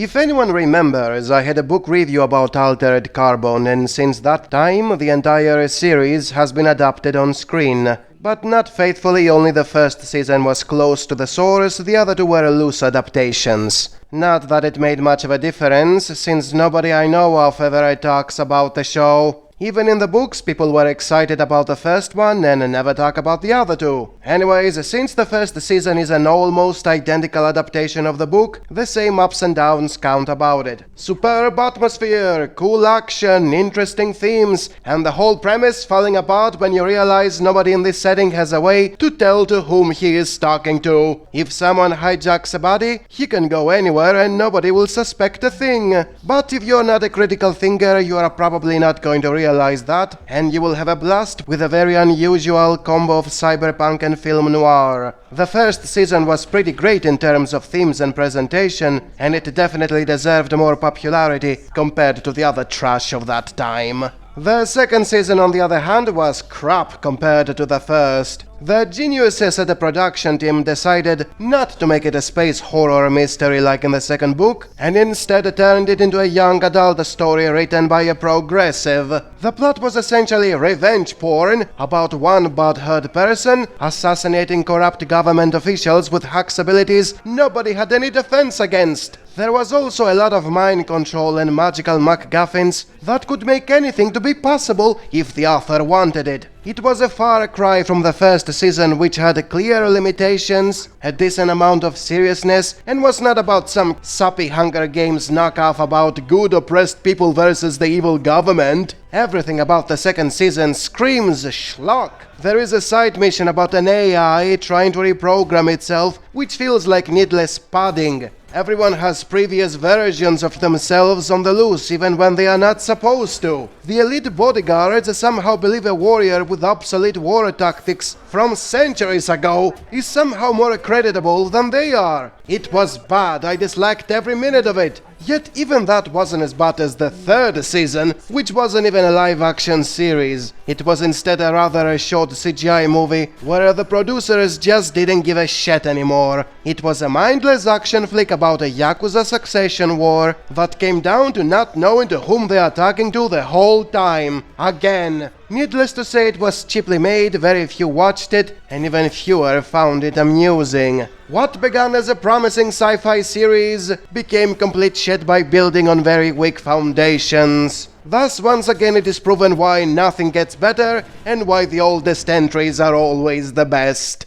If anyone remembers, I had a book review about Altered Carbon, and since that time the entire series has been adapted on screen. But not faithfully, only the first season was close to the source, the other two were loose adaptations. Not that it made much of a difference, since nobody I know of ever talks about the show. Even in the books, people were excited about the first one and never talk about the other two. Anyways, since the first season is an almost identical adaptation of the book, the same ups and downs count about it. Superb atmosphere, cool action, interesting themes, and the whole premise falling apart when you realize nobody in this setting has a way to tell to whom he is talking to. If someone hijacks a body, he can go anywhere and nobody will suspect a thing. But if you're not a critical thinker, you are probably not going to realize that, and you will have a blast with a very unusual combo of cyberpunk and film noir. The first season was pretty great in terms of themes and presentation, and it definitely deserved more popularity compared to the other trash of that time. The second season, on the other hand, was crap compared to the first. The geniuses at the production team decided not to make it a space horror mystery like in the second book, and instead turned it into a young adult story written by a progressive. The plot was essentially revenge porn about one butthurt person assassinating corrupt government officials with hacks abilities nobody had any defense against. There was also a lot of mind control and magical MacGuffins that could make anything to be possible if the author wanted it. It was a far cry from the first season, which had clear limitations, a decent amount of seriousness, and was not about some sappy Hunger Games knockoff about good oppressed people versus the evil government. Everything about the second season screams schlock. There is a side mission about an AI trying to reprogram itself, which feels like needless padding. Everyone has previous versions of themselves on the loose even when they are not supposed to. The elite bodyguards somehow believe a warrior with obsolete war tactics from centuries ago is somehow more creditable than they are. It was bad, I disliked every minute of it. Yet even that wasn't as bad as the third season, which wasn't even a live-action series. It was instead a rather short CGI movie, where the producers just didn't give a shit anymore. It was a mindless action flick about a Yakuza succession war that came down to not knowing to whom they are talking to the whole time. Again. Needless to say, it was cheaply made, very few watched it, and even fewer found it amusing. What began as a promising sci-fi series became complete shit by building on very weak foundations. Thus, once again, it is proven why nothing gets better and why the oldest entries are always the best.